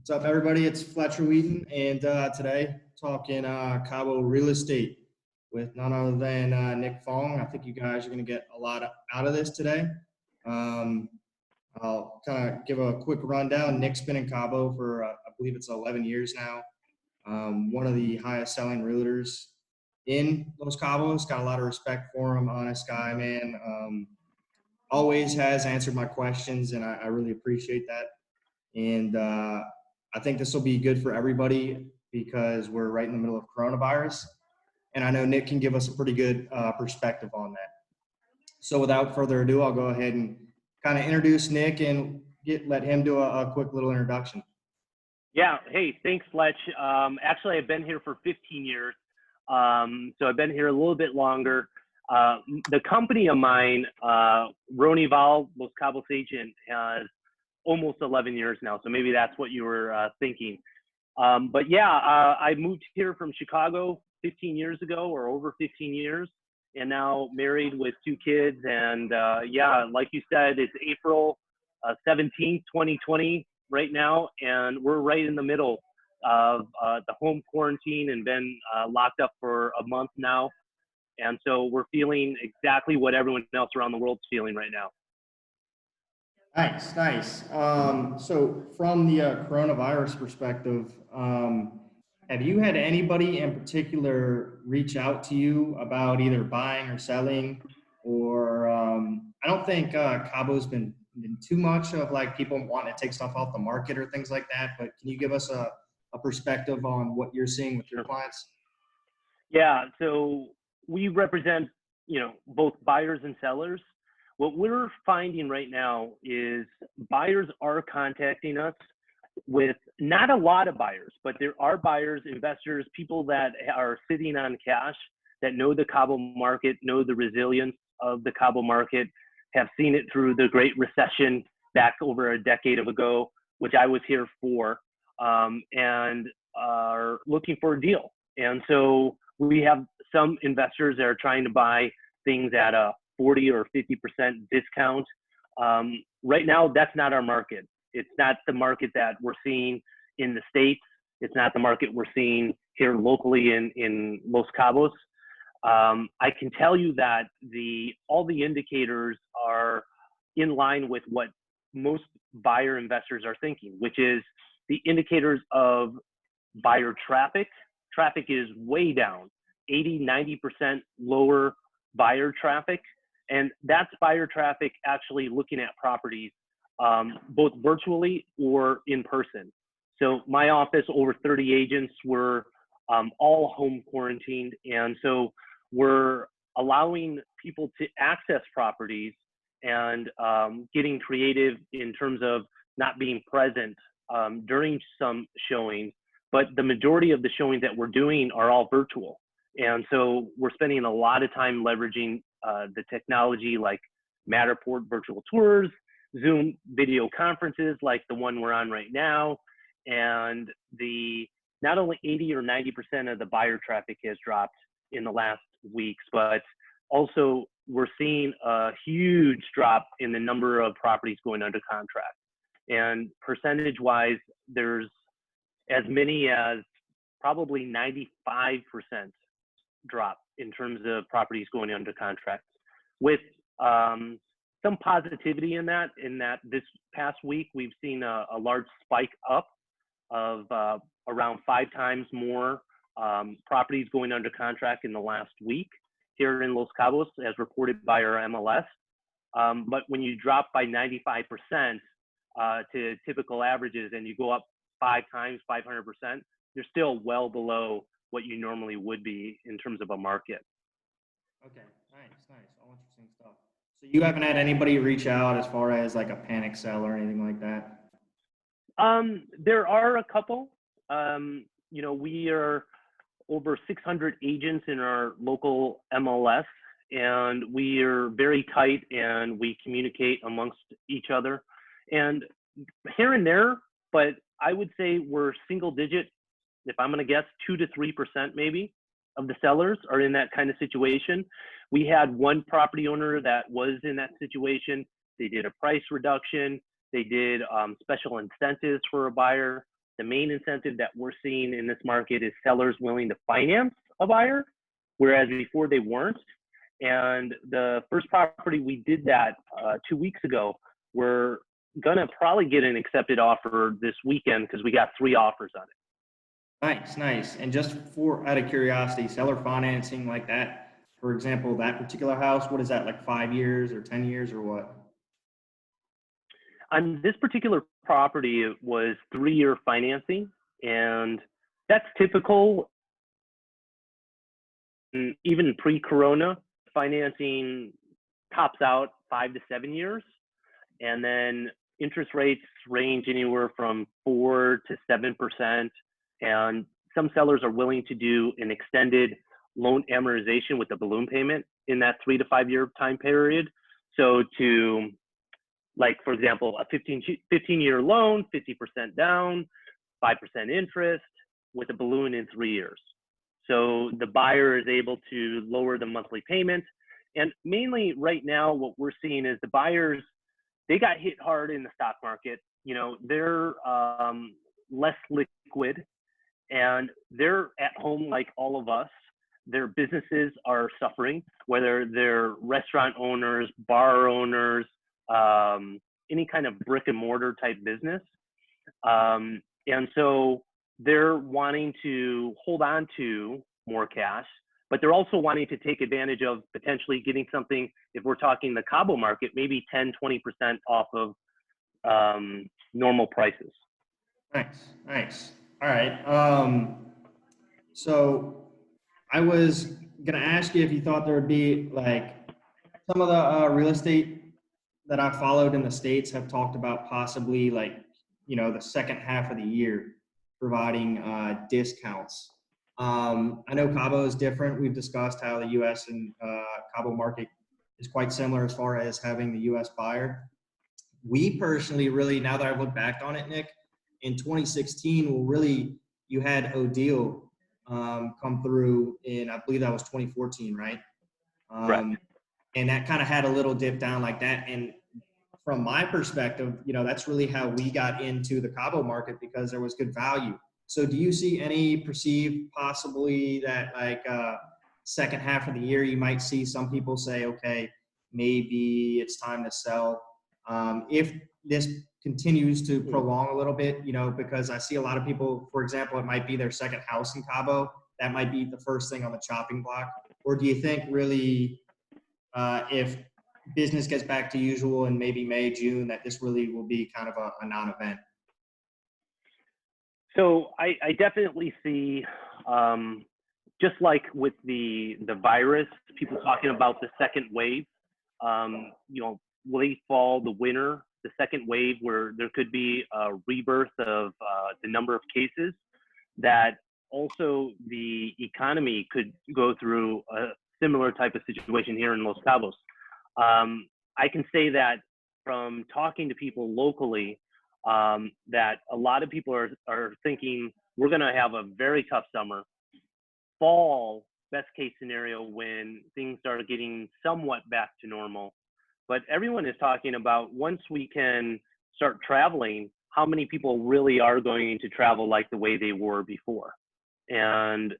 What's up, everybody? It's Fletcher Wheaton, and today talking Cabo real estate with none other than Nick Fong. I think you guys are going to get a lot out of this today. Um, I'll kind of give a quick rundown. Nick's been in Cabo for, I believe it's 11 years now. One of the highest selling realtors in Los Cabos. Got a lot of respect for him. Honest guy, man. Always has answered my questions, and I really appreciate that. And I think this will be good for everybody because we're right in the middle of coronavirus. And I know Nick can give us a pretty good perspective on that. So without further ado, I'll go ahead and kind of introduce Nick and let him do a quick little introduction. Yeah. Hey, thanks, Fletch. Actually, I've been here for 15 years. So I've been here a little bit longer. The company of mine, Ronival, Los Cabos agent, has almost 11 years now. So maybe that's what you were thinking. But yeah, I moved here from Chicago 15 years ago, or over 15 years, and now married with 2 kids. And yeah, like you said, it's April 17th, 2020 right now. And we're right in the middle of the home quarantine and been locked up for a month now. And so we're feeling exactly what everyone else around the world's feeling right now. Nice, nice. So from the coronavirus perspective, have you had anybody in particular reach out to you about either buying or selling? Or I don't think Cabo's been too much of like people wanting to take stuff off the market or things like that, but can you give us a perspective on what you're seeing with your clients? Yeah, so we represent, both buyers and sellers. What we're finding right now is buyers are contacting us with not a lot of buyers, but there are buyers, investors, people that are sitting on cash that know the Cabo market, know the resilience of the Cabo market, have seen it through the Great Recession back over a decade ago, which I was here for, and are looking for a deal. And so we have some investors that are trying to buy things at a 40 or 50% discount. Right now, that's not our market. It's not the market that we're seeing in the States. It's not the market we're seeing here locally in Los Cabos. I can tell you that all the indicators are in line with what most buyer investors are thinking, which is the indicators of buyer traffic. Traffic is way down, 80, 90% lower buyer traffic. And that's buyer traffic actually looking at properties, both virtually or in person. So my office, over 30 agents, were all home quarantined. And so we're allowing people to access properties and getting creative in terms of not being present during some showings. But the majority of the showings that we're doing are all virtual. And so we're spending a lot of time leveraging the technology like Matterport virtual tours, Zoom video conferences like the one we're on right now. And not only 80 or 90% of the buyer traffic has dropped in the last weeks, but also we're seeing a huge drop in the number of properties going under contract. And percentage-wise, there's as many as probably 95% drop in terms of properties going under contract, with some positivity in that this past week we've seen a large spike up of around 5 times more properties going under contract in the last week here in Los Cabos, as reported by our MLS. But when you drop by 95% to typical averages and you go up 5 times, 500%, you're still well below what you normally would be in terms of a market. Okay, nice, all interesting stuff. So you haven't had anybody reach out as far as like a panic sell or anything like that? There are a couple. We are over 600 agents in our local MLS, and we are very tight and we communicate amongst each other. And here and there, but I would say we're single digit, if I'm going to guess, 2 to 3% maybe of the sellers are in that kind of situation. We had one property owner that was in that situation. They did a price reduction. They did special incentives for a buyer the main incentive that we're seeing in this market is sellers willing to finance a buyer, whereas before they weren't. And the first property we did that 2 weeks ago, we're gonna probably get an accepted offer this weekend because we got 3 offers on it. Nice, nice. And just for out of curiosity, seller financing like that, for example, that particular house, what is that, like 5 years or 10 years or what? On this particular property, it was 3-year financing, and that's typical. And even pre-corona, financing tops out 5 to 7 years, and then interest rates range anywhere from 4 to 7%. And some sellers are willing to do an extended loan amortization with a balloon payment in that 3 to 5 year time period. So to, like, for example, a 15-year loan, 50% down, 5% interest with a balloon in 3 years. So the buyer is able to lower the monthly payment. And mainly right now, what we're seeing is the buyers, they got hit hard in the stock market. You know, they're less liquid, and they're at home like all of us. Their businesses are suffering, whether they're restaurant owners, bar owners, any kind of brick and mortar type business. And so they're wanting to hold on to more cash, but they're also wanting to take advantage of potentially getting something, if we're talking the Cabo market, maybe 10, 20% off of normal prices. Nice, nice. All right. So I was gonna ask you if you thought there would be like some of the real estate that I followed in the States have talked about possibly like, you know, the second half of the year providing discounts. I know Cabo is different. We've discussed how the U.S. and Cabo market is quite similar as far as having the U.S. buyer. We personally really, now that I've looked back on it, Nick, in 2016, well, really, you had Odile come through in, I believe that was 2014, right? Right. And that kind of had a little dip down like that. And from my perspective, you know, that's really how we got into the Cabo market because there was good value. So do you see any perceived possibly that like second half of the year, you might see some people say, okay, maybe it's time to sell. If this continues to prolong a little bit, you know, because I see a lot of people, for example, it might be their second house in Cabo. That might be the first thing on the chopping block. Or do you think really if business gets back to usual in maybe May, June, that this really will be kind of a non-event? So I definitely see, just like with the virus, people talking about the second wave, you know, late fall, the winter, the second wave where there could be a rebirth of the number of cases, that also the economy could go through a similar type of situation here in Los Cabos. I can say that from talking to people locally, that a lot of people are thinking we're going to have a very tough summer. Fall, best case scenario, when things start getting somewhat back to normal. But everyone is talking about once we can start traveling, how many people really are going to travel like the way they were before. And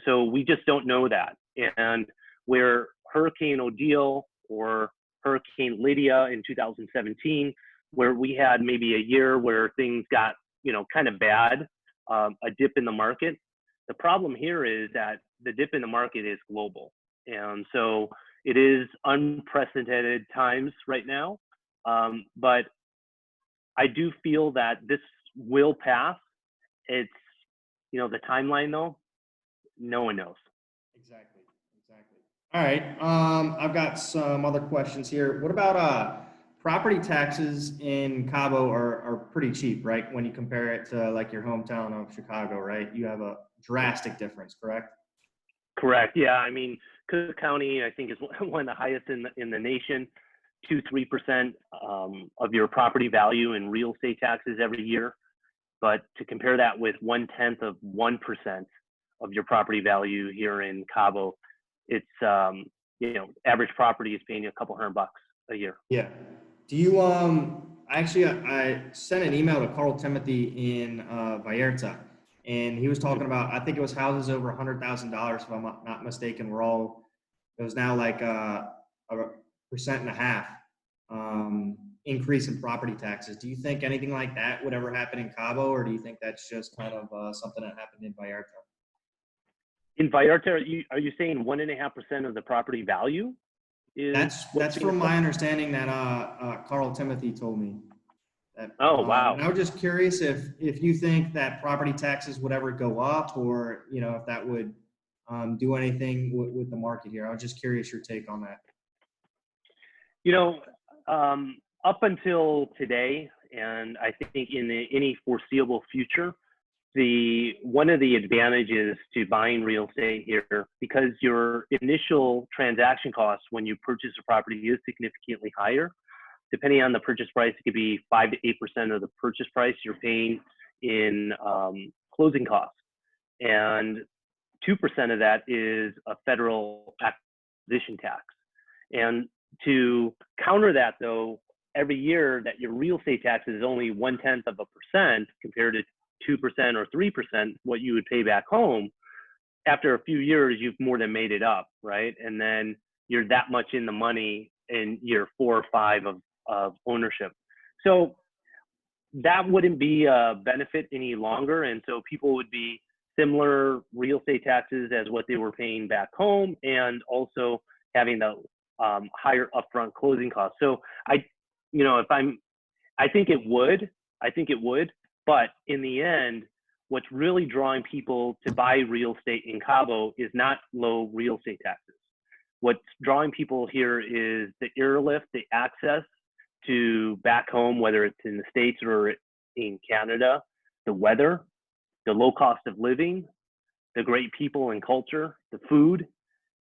so we just don't know that. And where Hurricane Odile or Hurricane Lydia in 2017, where we had maybe a year where things got, you know, kind of bad, a dip in the market. The problem here is that the dip in the market is global. And so it is unprecedented times right now. But I do feel that this will pass. It's, you know, the timeline though, no one knows. Exactly. All right. I've got some other questions here. What about property taxes in Cabo are pretty cheap, right? When you compare it to like your hometown of Chicago, right? You have a drastic difference, correct? Correct. Yeah. I mean, Cook County, I think, is one of the highest in the nation. 2-3% of your property value in real estate taxes every year. But to compare that with 0.1% of your property value here in Cabo, it's you know, average property is paying you a couple $100 a year. Yeah. Do you I sent an email to Carl Timothy in Vallarta, and he was talking about, I think it was houses over $100,000, if I'm not mistaken, it was now like a 1.5% increase in property taxes. Do you think anything like that would ever happen in Cabo, or do you think that's just kind of something that happened in Vallarta? In Vallarta, are you saying 1.5% of the property value is That's from my understanding that Carl Timothy told me. That, Oh, wow. and I was just curious if you think that property taxes would ever go up, or if that would do anything with the market here. I was just curious your take on that. You know, up until today, and I think in any foreseeable future, one of the advantages to buying real estate here, because your initial transaction cost when you purchase a property is significantly higher. Depending on the purchase price, it could be 5 to 8% of the purchase price you're paying in closing costs, and 2% of that is a federal acquisition tax. And to counter that, though, every year that your real estate tax is only 0.1% compared to 2% or 3%, what you would pay back home, after a few years, you've more than made it up, right? And then you're that much in the money in year 4 or 5 of ownership. So that wouldn't be a benefit any longer. And so people would be similar real estate taxes as what they were paying back home, and also having the higher upfront closing costs. So I think it would, but in the end, what's really drawing people to buy real estate in Cabo is not low real estate taxes. What's drawing people here is the airlift, the access to back home, whether it's in the States or in Canada, the weather, the low cost of living, the great people and culture, the food.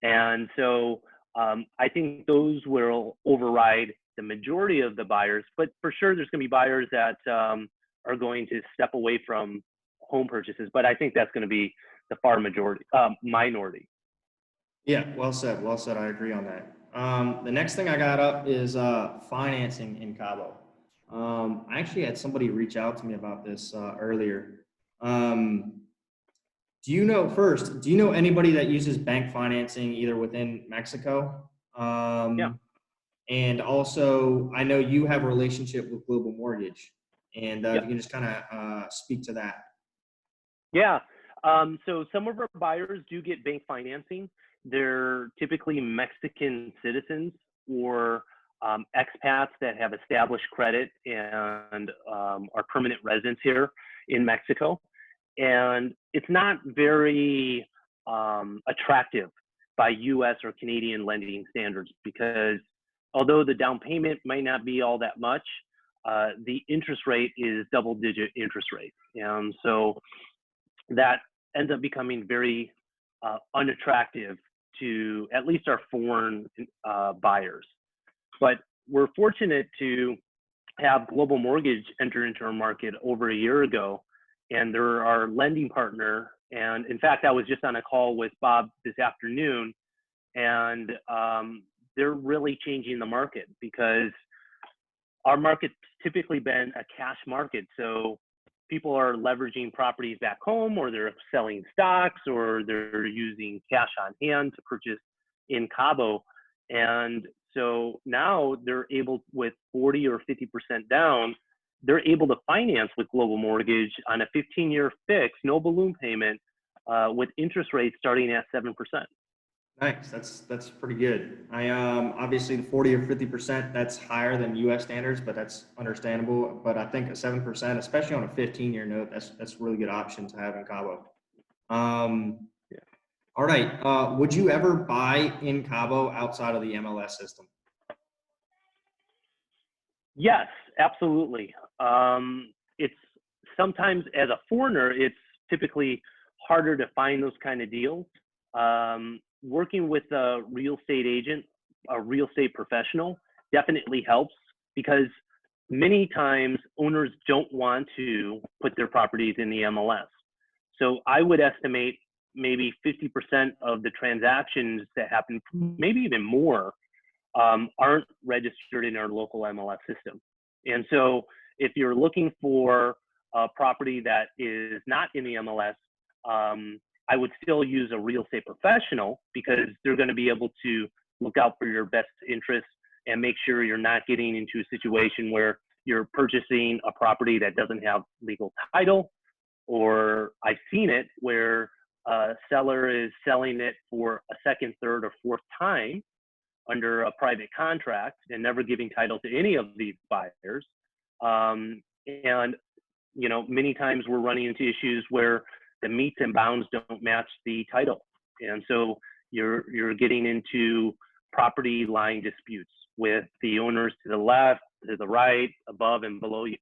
And so I think those will override the majority of the buyers, but for sure there's going to be buyers that are going to step away from home purchases, but I think that's going to be the far minority. Yeah, well said. Well said. I agree on that. The next thing I got up is financing in Cabo. I actually had somebody reach out to me about this earlier. Do you know anybody that uses bank financing either within Mexico? Yeah. And also, I know you have a relationship with Global Mortgage, and if Yep. you can just kind of speak to that. Yeah. So some of our buyers do get bank financing. They're typically Mexican citizens or expats that have established credit and are permanent residents here in Mexico. And it's not very attractive by US or Canadian lending standards, because although the down payment might not be all that much, the interest rate is double-digit interest rate. And so that ends up becoming very unattractive to at least our foreign buyers. But we're fortunate to have Global Mortgage enter into our market over a year ago, and they're our lending partner. And in fact, I was just on a call with Bob this afternoon, and they're really changing the market, because our market's typically been a cash market. So people are leveraging properties back home, or they're selling stocks, or they're using cash on hand to purchase in Cabo. And so now they're able, with 40 or 50% down, they're able to finance with Global Mortgage on a 15-year fix, no balloon payment, with interest rates starting at 7%. Nice. That's pretty good. Obviously the 40 or 50%, that's higher than US standards, but that's understandable. But I think at 7%, especially on a 15-year note, that's a really good option to have in Cabo. Yeah. All right. Would you ever buy in Cabo outside of the MLS system? Yes, absolutely. It's sometimes, as a foreigner, it's typically harder to find those kind of deals. Working with a real estate agent, a real estate professional, definitely helps, because many times owners don't want to put their properties in the MLS. So I would estimate maybe 50% of the transactions that happen, maybe even more, aren't registered in our local MLS system. And so if you're looking for a property that is not in the MLS, I would still use a real estate professional because they're going to be able to look out for your best interests and make sure you're not getting into a situation where you're purchasing a property that doesn't have legal title. Or I've seen it where a seller is selling it for a second, third, or fourth time under a private contract and never giving title to any of these buyers. And many times we're running into issues where the meets and bounds don't match the title, and so you're getting into property line disputes with the owners to the left, to the right, above and below you.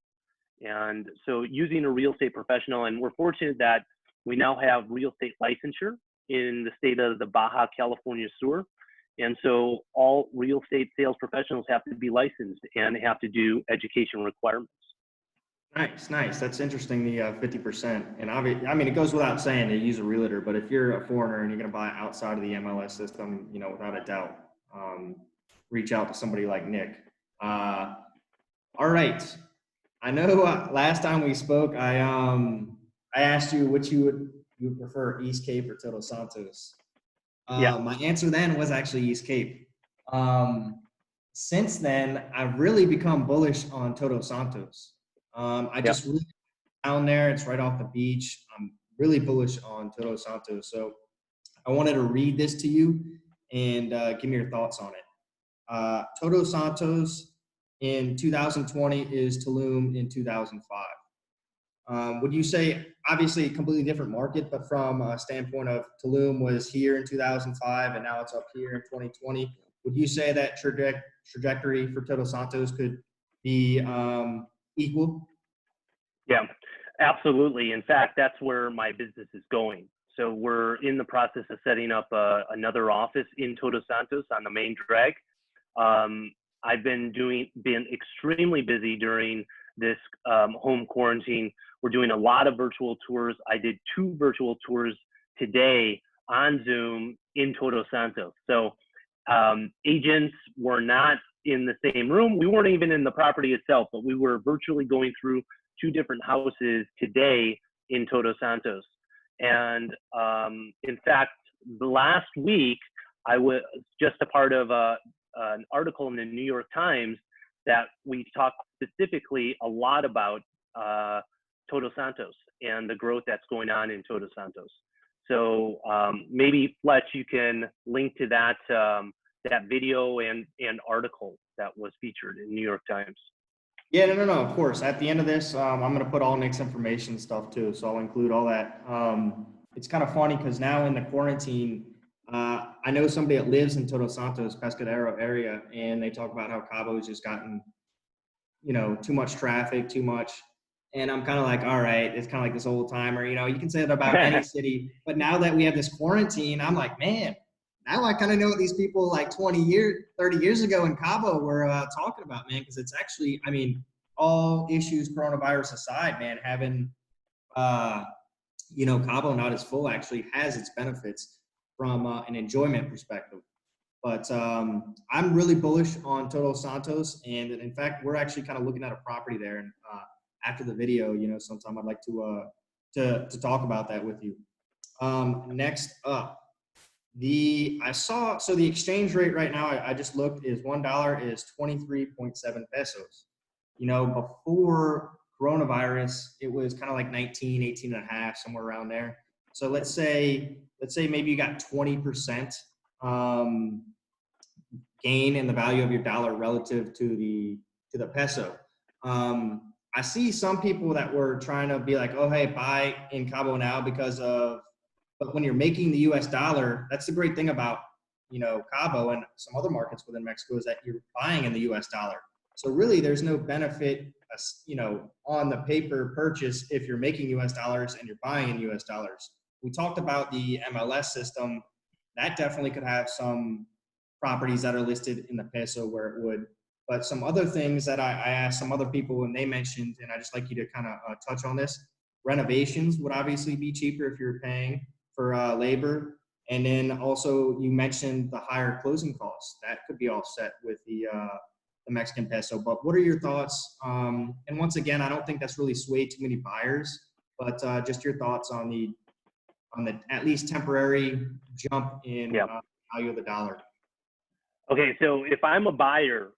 And so using a real estate professional, and we're fortunate that we now have real estate licensure in the state of the Baja California Sur. And so all real estate sales professionals have to be licensed and have to do education requirements. Nice. That's interesting, the 50%. And it goes without saying to use a realtor, but if you're a foreigner and you're going to buy outside of the MLS system, without a doubt, reach out to somebody like Nick. All right. I know last time we spoke, I asked you which you would prefer, East Cape or Toto Santos. Yeah. My answer then was actually East Cape. Since then, I've really become bullish on Toto Santos. Just really down there. It's right off the beach. I'm really bullish on Toto Santos. So I wanted to read this to you and give me your thoughts on it. Toto Santos in 2020 is Tulum in 2005. Would you say, obviously a completely different market, but from a standpoint of Tulum was here in 2005 and now it's up here in 2020, would you say that trajectory for Toto Santos could be equal? Yeah, absolutely. In fact, that's where my business is going. So we're in the process of setting up another office in Toto Santos on the main drag. I've been extremely busy during this home quarantine. We're doing a lot of virtual tours. I did 2 virtual tours today on Zoom in Toto Santos. So agents were not in the same room. We weren't even in the property itself, but we were virtually going through 2 different houses today in Toto Santos. And in fact, the last week, I was just a part of an article in the New York Times that we talked specifically a lot about Toto Santos and the growth that's going on in Toto Santos. So maybe Fletch, you can link to that that video and article that was featured in New York Times. Yeah, no, of course. At the end of this, I'm going to put all Nick's information stuff too, so I'll include all that. It's kind of funny because now in the quarantine, I know somebody that lives in Toto Santos, Pescadero area, and they talk about how Cabo has just gotten, too much traffic, too much. And I'm kind of like, all right, it's kind of like this old timer, you can say that about any city. But now that we have this quarantine, I'm like, man, now I kind of know what these people like 30 years ago in Cabo were talking about, man, because it's actually, all issues coronavirus aside, man, having, Cabo not as full actually has its benefits from an enjoyment perspective. But I'm really bullish on Toto Santos. And in fact, we're actually kind of looking at a property there. And after the video, sometime I'd like to talk about that with you. Next up. The exchange rate right now, I just looked, is $1 is 23.7 pesos. Before coronavirus, it was kind of like 19, 18 and a half, somewhere around there. So let's say maybe you got 20% gain in the value of your dollar relative to the peso. I see some people that were trying to be like, oh, hey, buy in Cabo now but when you're making the US dollar, that's the great thing about, Cabo and some other markets within Mexico is that you're buying in the US dollar. So really there's no benefit, on the paper purchase if you're making US dollars and you're buying in US dollars. We talked about the MLS system. That definitely could have some properties that are listed in the peso where it would. But some other things that I asked some other people and they mentioned, and I just like you to kind of touch on this, renovations would obviously be cheaper if you're paying for labor. And then also you mentioned the higher closing costs. That could be offset with the the Mexican peso. But what are your thoughts? And once again, I don't think that's really swayed too many buyers, but just your thoughts on the at least temporary jump in Yeah. value of the dollar. Okay, so if I'm a buyer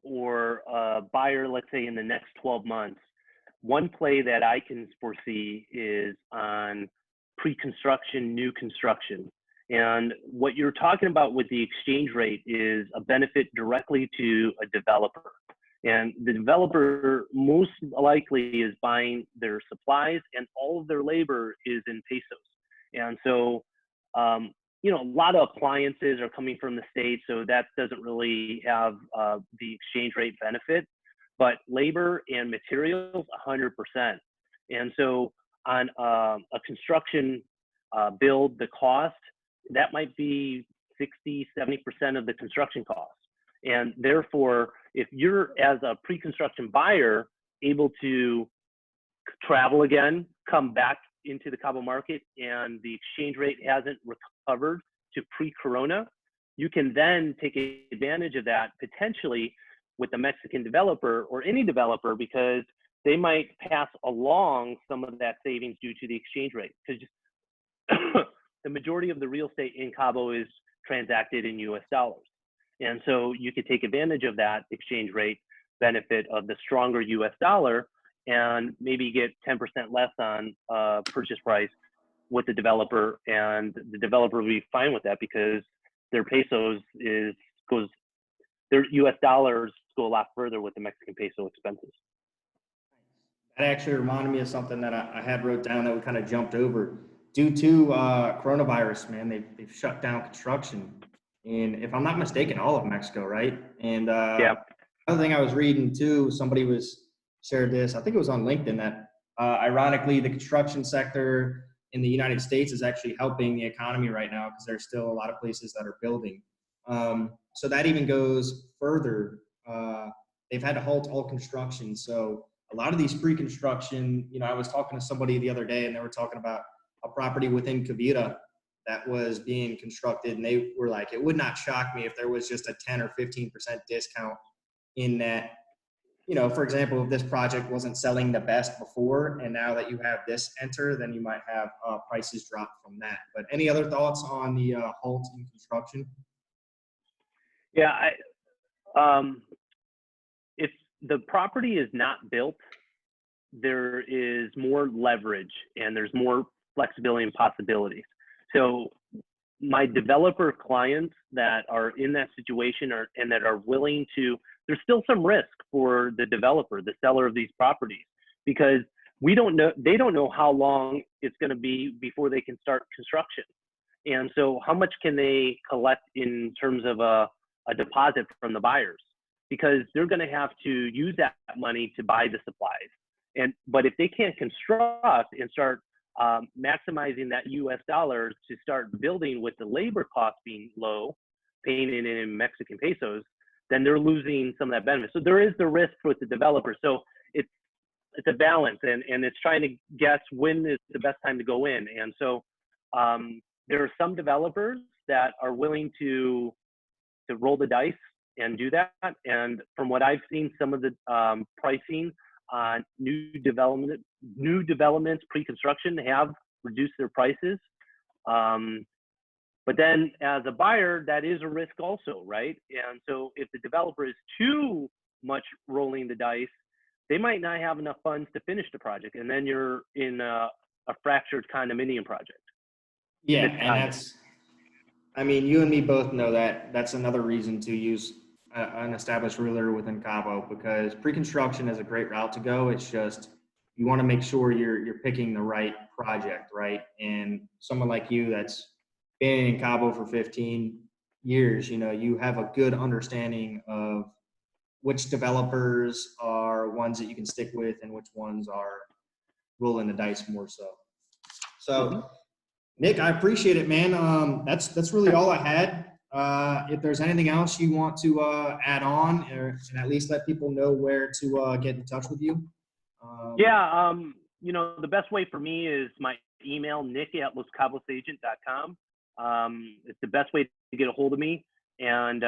or a buyer, let's say in the next 12 months, one play that I can foresee is on pre-construction, new construction. And what you're talking about with the exchange rate is a benefit directly to a developer. And the developer most likely is buying their supplies and all of their labor is in pesos. And so, you know, a lot of appliances are coming from the States, so that doesn't really have the exchange rate benefit, but labor and materials, 100%. And so on a construction build, the cost, that might be 60, 70% of the construction cost. And therefore, if you're, as a pre-construction buyer, able to travel again, come back into the Cabo market, and the exchange rate hasn't recovered to pre-corona, you can then take advantage of that potentially with the Mexican developer or any developer, because they might pass along some of that savings due to the exchange rate. Because the majority of the real estate in Cabo is transacted in US dollars. And so you could take advantage of that exchange rate benefit of the stronger US dollar and maybe get 10% less on purchase price with the developer, and the developer will be fine with that because their pesos their US dollars go a lot further with the Mexican peso expenses. That actually reminded me of something that I had wrote down that we kind of jumped over. Due to coronavirus, man, they've shut down construction. And if I'm not mistaken, all of Mexico, right? And Yeah. another thing I was reading too, somebody shared this, I think it was on LinkedIn, that ironically, the construction sector in the United States is actually helping the economy right now because there's still a lot of places that are building. So that even goes further. They've had to halt all construction. So a lot of these pre-construction, you know, I was talking to somebody the other day and they were talking about a property within Cavita that was being constructed. And they were like, it would not shock me if there was just a 10 or 15% discount in that. You know, for example, if this project wasn't selling the best before, and now that you have this enter, then you might have prices drop from that. But any other thoughts on the halt in construction? Yeah, if the property is not built, there is more leverage and there's more flexibility and possibilities. So my developer clients that are in that situation and that are willing to, there's still some risk for the developer, the seller of these properties, because they don't know how long it's going to be before they can start construction. And so how much can they collect in terms of a deposit from the buyers? Because they're going to have to use that money to buy the supplies. But if they can't construct and start maximizing that US dollar to start building with the labor cost being low, paying it in Mexican pesos, then they're losing some of that benefit. So there is the risk with the developer. So it's a balance, and it's trying to guess when is the best time to go in. And so there are some developers that are willing to roll the dice and do that. And from what I've seen, some of the pricing on new developments pre-construction have reduced their prices. But then as a buyer, that is a risk also, right? And so if the developer is too much rolling the dice, they might not have enough funds to finish the project. And then you're in a fractured condominium project. Yeah, and I mean, you and me both know that that's another reason to use an established realtor within Cabo, because pre-construction is a great route to go. It's just, you want to make sure you're picking the right project, right? And someone like you that's been in Cabo for 15 years, you know, you have a good understanding of which developers are ones that you can stick with and which ones are rolling the dice more so. So, Nick, I appreciate it, man. That's really all I had. If there's anything else you want to add on, and at least let people know where to get in touch with you. You know, the best way for me is my email, nick@loscabosagent.com. It's the best way to get a hold of me. And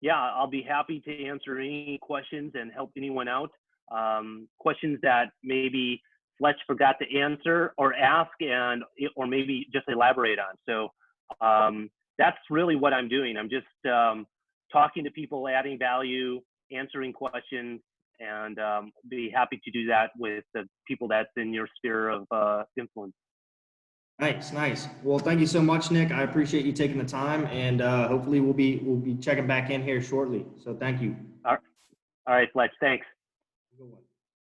yeah, I'll be happy to answer any questions and help anyone out. Questions that maybe Fletch forgot to answer or ask, or maybe just elaborate on. So that's really what I'm doing. I'm just talking to people, adding value, answering questions, and be happy to do that with the people that's in your sphere of influence. Nice, nice. Well, thank you so much, Nick. I appreciate you taking the time, and hopefully we'll be checking back in here shortly. So thank you. All right, Fletch, thanks. Good one.